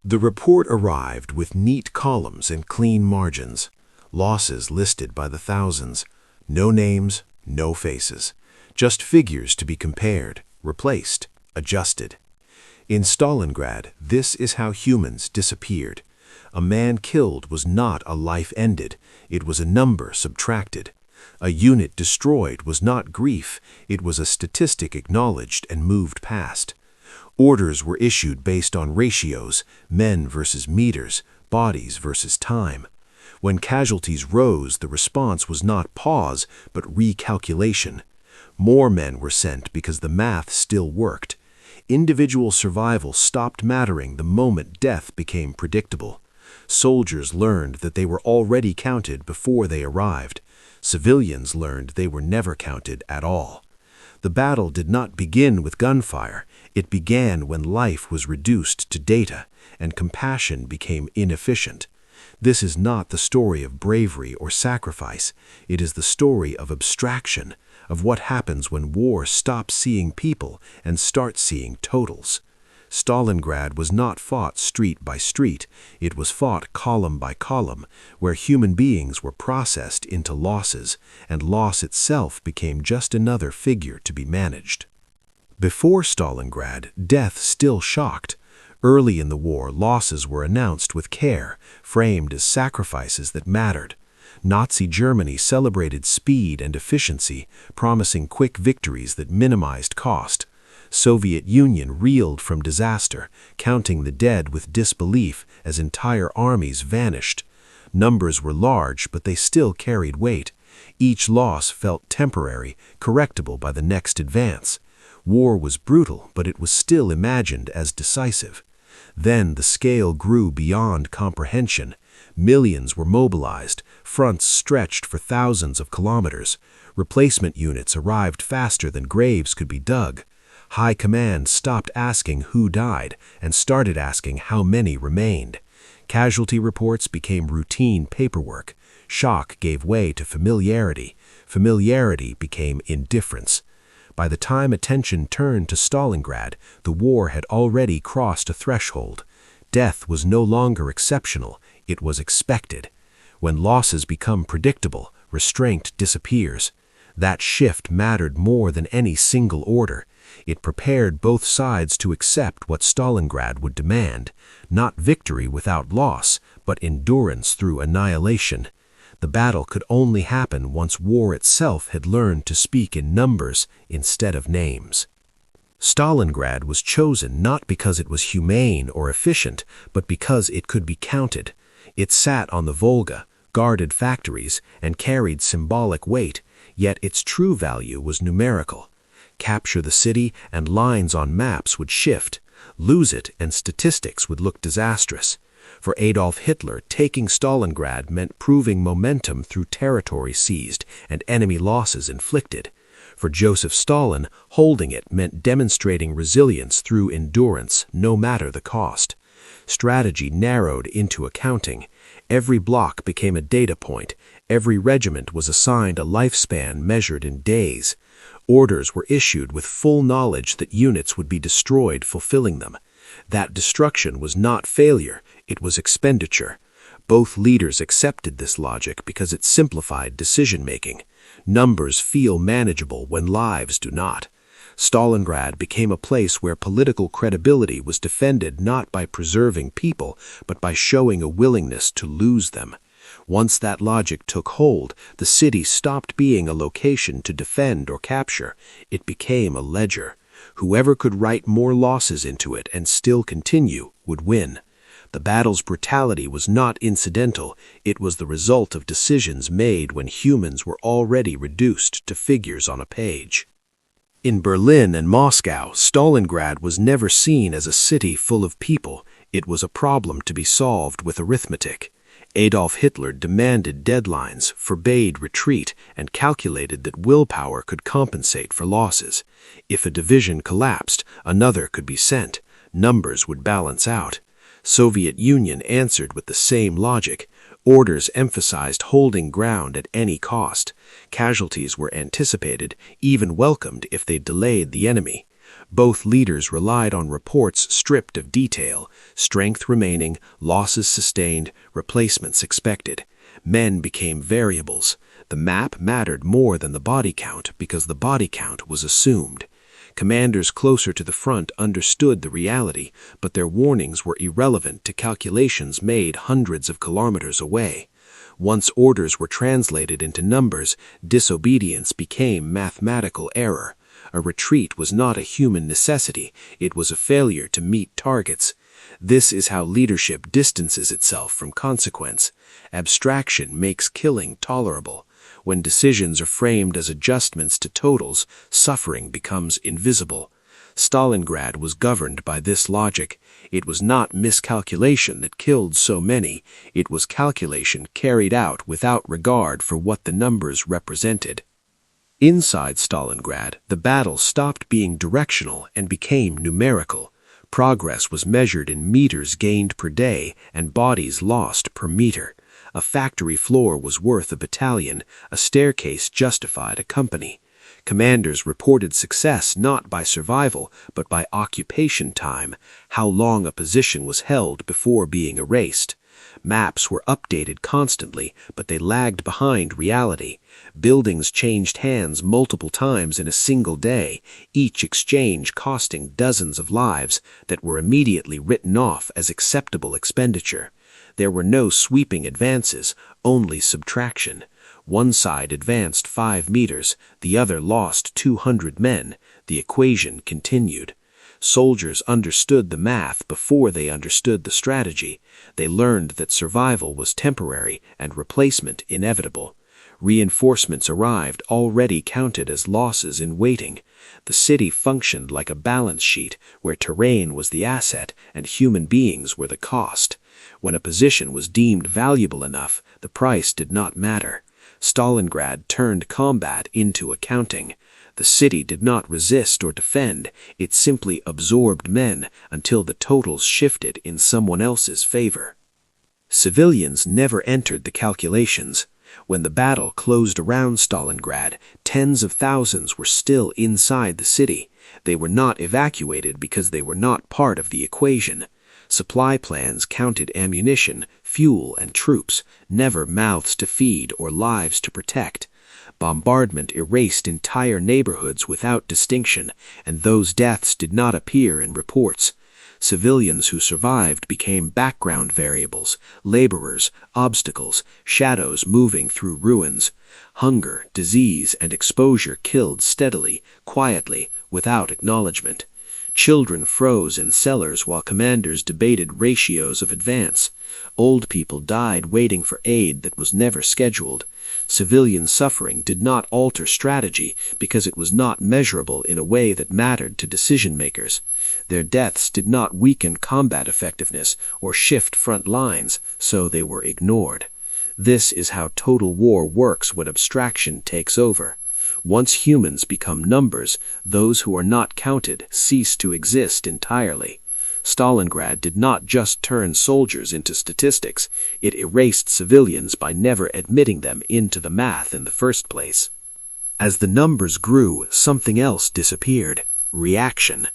The report arrived with neat columns and clean margins, losses listed by the thousands, no names, no faces, just figures to be compared, replaced, adjusted. In Stalingrad, this is how humans disappeared. A man killed was not a life ended, it was a number subtracted. A unit destroyed was not grief, it was a statistic acknowledged and moved past. Orders were issued based on ratios, men versus meters, bodies versus time. When casualties rose, the response was not pause, but recalculation. More men were sent because the math still worked. Individual survival stopped mattering the moment death became predictable. Soldiers learned that they were already counted before they arrived. Civilians learned they were never counted at all. The battle did not begin with gunfire. It began when life was reduced to data and compassion became inefficient. This is not the story of bravery or sacrifice. It is the story of abstraction, of what happens when war stops seeing people and starts seeing totals. Stalingrad was not fought street by street, it was fought column by column, where human beings were processed into losses, and loss itself became just another figure to be managed. Before Stalingrad, death still shocked. Early in the war, losses were announced with care, framed as sacrifices that mattered. Nazi Germany celebrated speed and efficiency, promising quick victories that minimized cost. Soviet Union reeled from disaster, counting the dead with disbelief as entire armies vanished. Numbers were large, but they still carried weight. Each loss felt temporary, correctable by the next advance. War was brutal, but it was still imagined as decisive. Then the scale grew beyond comprehension. Millions were mobilized, fronts stretched for thousands of kilometers. Replacement units arrived faster than graves could be dug. High command stopped asking who died and started asking how many remained. Casualty reports became routine paperwork. Shock gave way to familiarity. Familiarity became indifference. By the time attention turned to Stalingrad, the war had already crossed a threshold. Death was no longer exceptional, it was expected. When losses become predictable, restraint disappears. That shift mattered more than any single order. It prepared both sides to accept what Stalingrad would demand, not victory without loss, but endurance through annihilation. The battle could only happen once war itself had learned to speak in numbers instead of names. Stalingrad was chosen not because it was humane or efficient, but because it could be counted. It sat on the Volga, guarded factories, and carried symbolic weight, yet its true value was numerical. Capture the city and lines on maps would shift. Lose it and statistics would look disastrous. For Adolf Hitler, taking Stalingrad meant proving momentum through territory seized and enemy losses inflicted. For Joseph Stalin, holding it meant demonstrating resilience through endurance, no matter the cost. Strategy narrowed into accounting. Every block became a data point. Every regiment was assigned a lifespan measured in days. Orders were issued with full knowledge that units would be destroyed fulfilling them. That destruction was not failure, it was expenditure. Both leaders accepted this logic because it simplified decision-making. Numbers feel manageable when lives do not. Stalingrad became a place where political credibility was defended not by preserving people, but by showing a willingness to lose them. Once that logic took hold, the city stopped being a location to defend or capture. It became a ledger. Whoever could write more losses into it and still continue would win. The battle's brutality was not incidental, it was the result of decisions made when humans were already reduced to figures on a page. In Berlin and Moscow, Stalingrad was never seen as a city full of people, it was a problem to be solved with arithmetic. Adolf Hitler demanded deadlines, forbade retreat, and calculated that willpower could compensate for losses. If a division collapsed, another could be sent. Numbers would balance out. Soviet Union answered with the same logic. Orders emphasized holding ground at any cost. Casualties were anticipated, even welcomed if they delayed the enemy. Both leaders relied on reports stripped of detail, strength remaining, losses sustained, replacements expected. Men became variables. The map mattered more than the body count because the body count was assumed. Commanders closer to the front understood the reality, but their warnings were irrelevant to calculations made hundreds of kilometers away. Once orders were translated into numbers, disobedience became mathematical error. A retreat was not a human necessity, it was a failure to meet targets. This is how leadership distances itself from consequence. Abstraction makes killing tolerable. When decisions are framed as adjustments to totals, suffering becomes invisible. Stalingrad was governed by this logic. It was not miscalculation that killed so many, it was calculation carried out without regard for what the numbers represented. Inside Stalingrad, the battle stopped being directional and became numerical. Progress was measured in meters gained per day and bodies lost per meter. A factory floor was worth a battalion, a staircase justified a company. Commanders reported success not by survival, but by occupation time, how long a position was held before being erased. Maps were updated constantly, but they lagged behind reality. Buildings changed hands multiple times in a single day, each exchange costing dozens of lives that were immediately written off as acceptable expenditure. There were no sweeping advances, only subtraction. One side advanced 5 meters, the other lost 200 men. The equation continued. Soldiers understood the math before they understood the strategy. They learned that survival was temporary and replacement inevitable. Reinforcements arrived already counted as losses in waiting. The city functioned like a balance sheet where terrain was the asset and human beings were the cost. When a position was deemed valuable enough, the price did not matter. Stalingrad turned combat into accounting. The city did not resist or defend, it simply absorbed men until the totals shifted in someone else's favor. Civilians never entered the calculations. When the battle closed around Stalingrad, tens of thousands were still inside the city. They were not evacuated because they were not part of the equation. Supply plans counted ammunition, fuel, and troops, never mouths to feed or lives to protect. Bombardment erased entire neighborhoods without distinction, and those deaths did not appear in reports. Civilians who survived became background variables, laborers, obstacles, shadows moving through ruins. Hunger, disease, and exposure killed steadily, quietly, without acknowledgement. Children froze in cellars while commanders debated ratios of advance. Old people died waiting for aid that was never scheduled. Civilian suffering did not alter strategy because it was not measurable in a way that mattered to decision-makers. Their deaths did not weaken combat effectiveness or shift front lines, so they were ignored. This is how total war works when abstraction takes over. Once humans become numbers, those who are not counted cease to exist entirely. Stalingrad did not just turn soldiers into statistics, it erased civilians by never admitting them into the math in the first place. As the numbers grew, something else disappeared: reaction.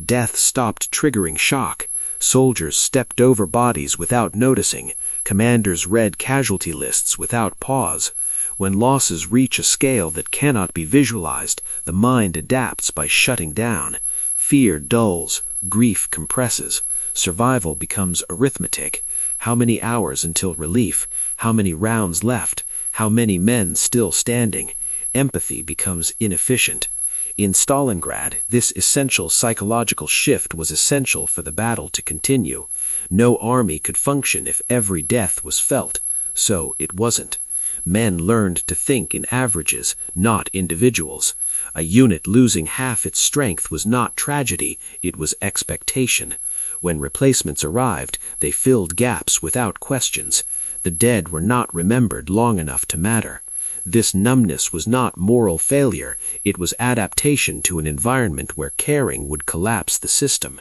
Death stopped triggering shock. Soldiers stepped over bodies without noticing. Commanders read casualty lists without pause. When losses reach a scale that cannot be visualized, the mind adapts by shutting down. Fear dulls, grief compresses, survival becomes arithmetic. How many hours until relief? How many rounds left? How many men still standing? Empathy becomes inefficient. In Stalingrad, this essential psychological shift was essential for the battle to continue. No army could function if every death was felt, so it wasn't. Men learned to think in averages, not individuals. A unit losing half its strength was not tragedy, it was expectation. When replacements arrived, they filled gaps without questions. The dead were not remembered long enough to matter. This numbness was not moral failure, it was adaptation to an environment where caring would collapse the system.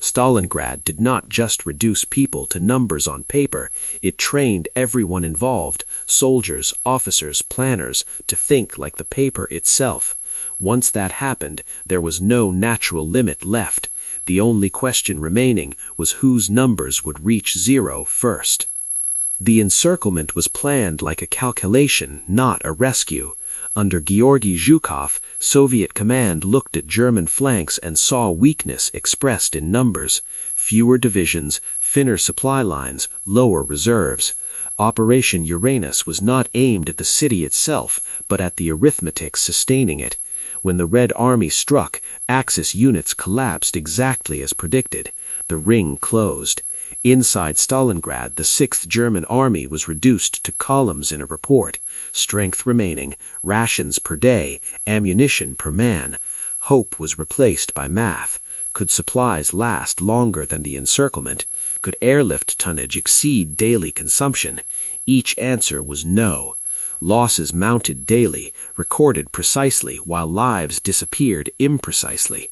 Stalingrad did not just reduce people to numbers on paper, it trained everyone involved, soldiers, officers, planners, to think like the paper itself. Once that happened, there was no natural limit left. The only question remaining was whose numbers would reach zero first. The encirclement was planned like a calculation, not a rescue. Under Georgy Zhukov, Soviet command looked at German flanks and saw weakness expressed in numbers: fewer divisions, thinner supply lines, lower reserves. Operation Uranus was not aimed at the city itself, but at the arithmetic sustaining it. When the Red Army struck, Axis units collapsed exactly as predicted. The ring closed. Inside Stalingrad, the 6th German Army was reduced to columns in a report: strength remaining, rations per day, ammunition per man. Hope was replaced by math. Could supplies last longer than the encirclement? Could airlift tonnage exceed daily consumption? Each answer was no. Losses mounted daily, recorded precisely, while lives disappeared imprecisely.